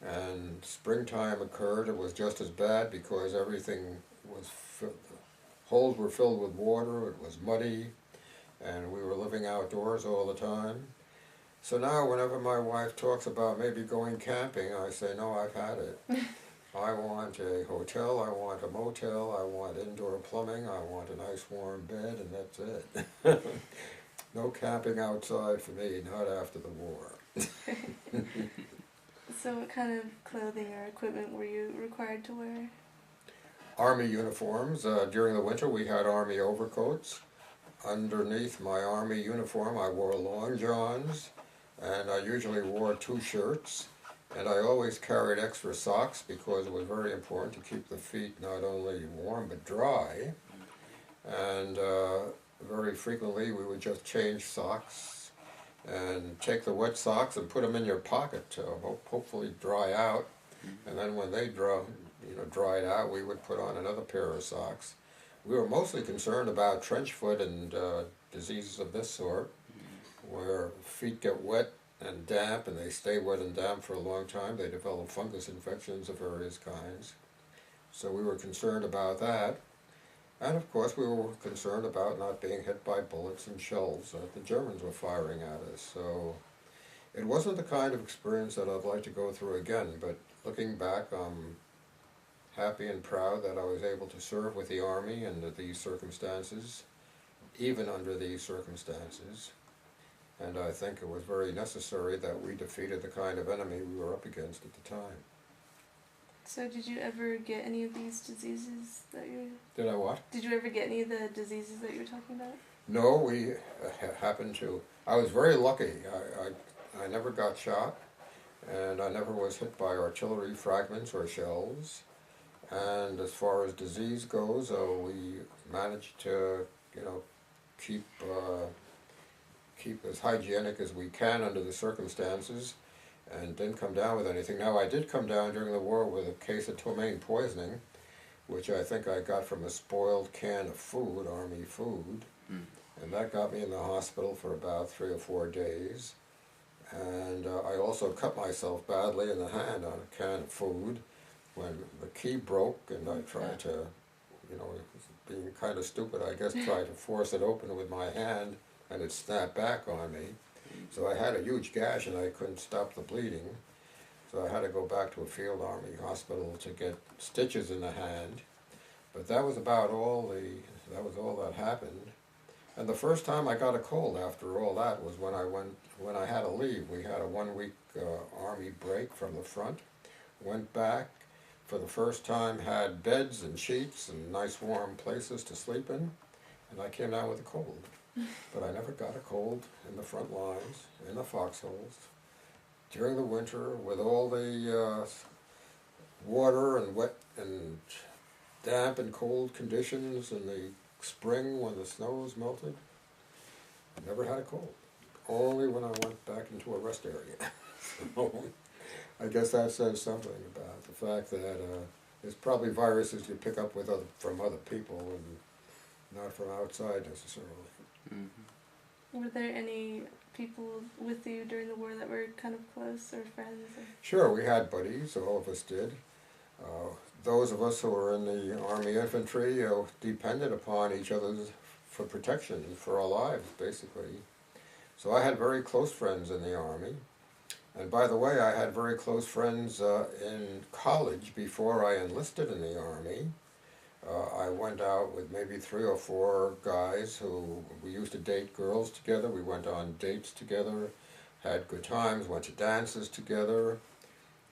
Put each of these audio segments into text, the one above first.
And springtime occurred. It was just as bad because everything was holes were filled with water. It was muddy, and we were living outdoors all the time. So now, whenever my wife talks about maybe going camping, I say, no, I've had it. I want a hotel, I want a motel, I want indoor plumbing, I want a nice warm bed, and that's it. No camping outside for me, not after the war. So what kind of clothing or equipment were you required to wear? Army uniforms. During the winter we had army overcoats. Underneath my army uniform I wore long johns, and I usually wore 2 shirts. And I always carried extra socks because it was very important to keep the feet not only warm but dry. And very frequently we would just change socks and take the wet socks and put them in your pocket to hopefully dry out. And then when they dried out, we would put on another pair of socks. We were mostly concerned about trench foot and diseases of this sort, where feet get wet and damp, and they stay wet and damp for a long time. They develop fungus infections of various kinds. So we were concerned about that. And of course we were concerned about not being hit by bullets and shells that the Germans were firing at us. So it wasn't the kind of experience that I'd like to go through again, but looking back, I'm happy and proud that I was able to serve with the Army under these circumstances, even under these circumstances. And I think it was very necessary that we defeated the kind of enemy we were up against at the time. So did you ever get any of these diseases that you... Did I what? Did you ever get any of the diseases that you were talking about? No, we happened to. I was very lucky. I never got shot, and I never was hit by artillery fragments or shells. And as far as disease goes, we managed to, keep as hygienic as we can under the circumstances, and didn't come down with anything. Now, I did come down during the war with a case of ptomaine poisoning, which I think I got from a spoiled can of food, Army food, and that got me in the hospital for about 3 or 4 days. And I also cut myself badly in the hand on a can of food when the key broke, and I tried to, being kind of stupid, I guess, tried to force it open with my hand, and it snapped back on me. So I had a huge gash and I couldn't stop the bleeding. So I had to go back to a field army hospital to get stitches in the hand. But that was about all that happened. And the first time I got a cold after all that was when I had to leave. We had a 1-week Army break from the front. Went back for the first time, had beds and sheets and nice warm places to sleep in, and I came down with a cold. But I never got a cold in the front lines, in the foxholes. During the winter, with all the water and wet and damp and cold conditions in the spring when the snows melted, I never had a cold. Only when I went back into a rest area. So I guess that says something about the fact that there's probably viruses you pick up from other people and not from outside necessarily. Mm-hmm. Were there any people with you during the war that were kind of close or friends? Or? Sure, we had buddies, all of us did. Those of us who were in the Army Infantry depended upon each other for protection for our lives, basically. So I had very close friends in the Army. And by the way, I had very close friends in college before I enlisted in the Army. I went out with maybe 3 or 4 guys who we used to date girls together. We went on dates together, had good times, went to dances together,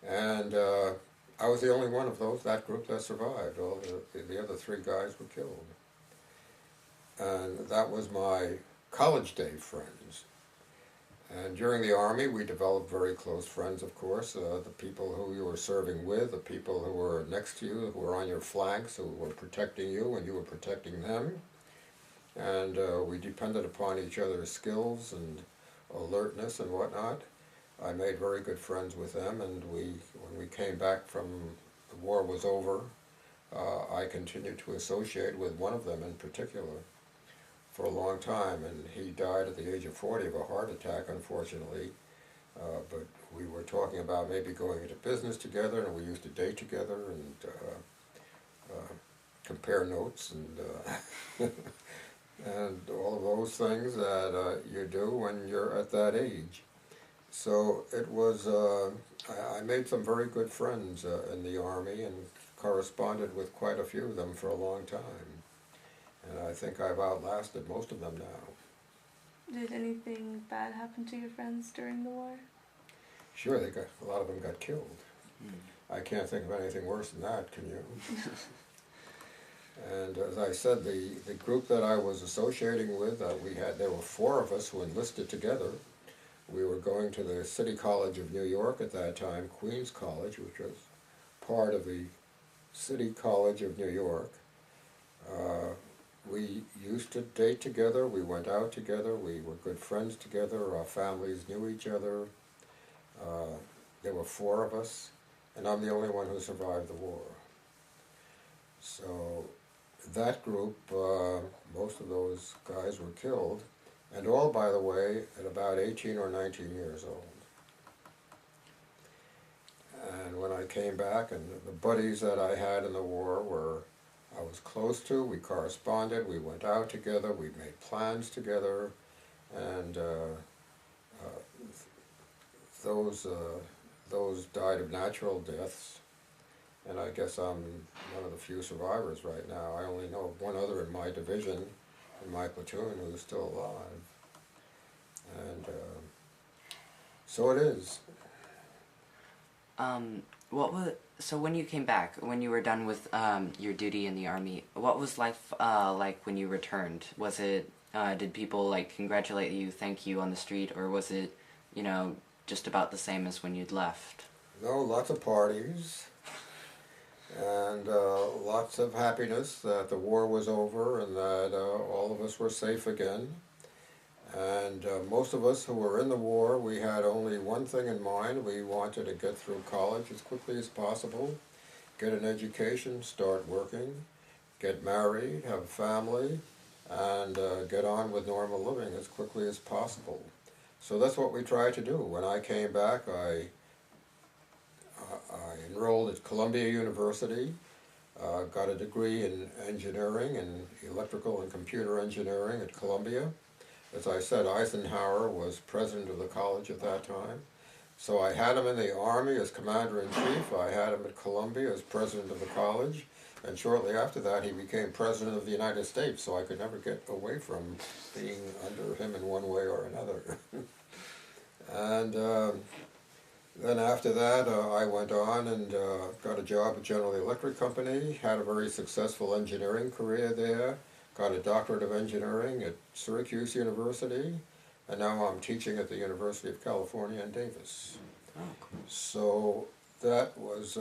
and I was the only one of that group that survived. All the other 3 guys were killed. And that was my college day friends. And during the Army, we developed very close friends, of course. The people who you were serving with, the people who were next to you, who were on your flanks, who were protecting you and you were protecting them. And we depended upon each other's skills and alertness and whatnot. I made very good friends with them, and when we came back from the war was over, I continued to associate with one of them in particular for a long time, and he died at the age of 40 of a heart attack, unfortunately. But we were talking about maybe going into business together, and we used to date together and compare notes and and all of those things that you do when you're at that age. So it was, I made some very good friends in the Army and corresponded with quite a few of them for a long time. And I think I've outlasted most of them now. Did anything bad happen to your friends during the war? Sure, a lot of them got killed. I can't think of anything worse than that, can you? And as I said, the group that I was associating with, there were 4 of us who enlisted together. We were going to the City College of New York at that time, Queens College, which was part of the City College of New York. We used to date together, we went out together, we were good friends together, our families knew each other. There were 4 of us, and I'm the only one who survived the war. So that group, most of those guys were killed, and all, by the way, at about 18 or 19 years old. And when I came back, and the buddies that I had in the war I was close to, we corresponded, we went out together, we made plans together, and those died of natural deaths. And I guess I'm one of the few survivors right now. I only know of one other in my division, in my platoon, who's still alive. And so it is. So when you came back, when you were done with your duty in the Army, what was life like when you returned? Was it, did people like congratulate you, thank you on the street, or was it, you know, just about the same as when you'd left? No, lots of parties. And lots of happiness that the war was over and that all of us were safe again. And most of us who were in the war, we had only one thing in mind. We wanted to get through college as quickly as possible, get an education, start working, get married, have a family, and get on with normal living as quickly as possible. So that's what we tried to do. When I came back, I enrolled at Columbia University, got a degree in engineering and electrical and computer engineering at Columbia. As I said, Eisenhower was president of the college at that time. So I had him in the Army as commander-in-chief, I had him at Columbia as president of the college, and shortly after that he became president of the United States, so I could never get away from being under him in one way or another. And then after that, I went on and got a job at General Electric Company, had a very successful engineering career there, got a doctorate of engineering at Syracuse University, and now I'm teaching at the University of California in Davis. Oh, cool. So that was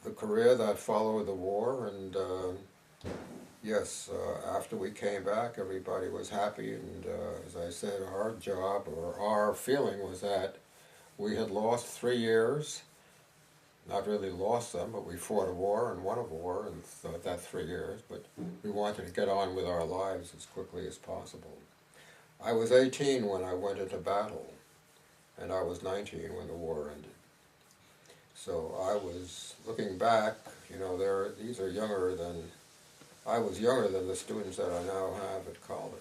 the career that followed the war, and yes, after we came back, everybody was happy, and as I said, our job, or our feeling was that we had lost 3 years, not really lost them, but we fought a war and won a war in that 3 years, but we wanted to get on with our lives as quickly as possible. I was 18 when I went into battle, and I was 19 when the war ended. So I was, looking back, you know, these are younger than, I was younger than the students that I now have at college.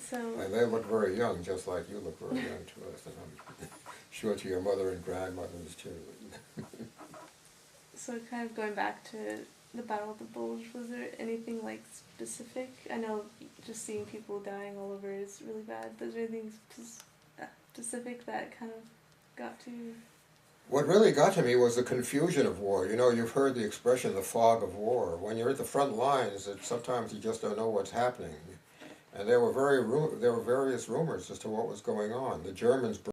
So, And they look very young, just like you look very young to us, and I'm sure to your mother and grandmothers too. so kind of going back to the Battle of the Bulge, was there anything like specific? I know just seeing people dying all over is really bad, but is there anything specific that kind of got to you? What really got to me was the confusion of war. You know, you've heard the expression, the fog of war. When you're at the front lines, sometimes you just don't know what's happening. And there were various rumors as to what was going on. The Germans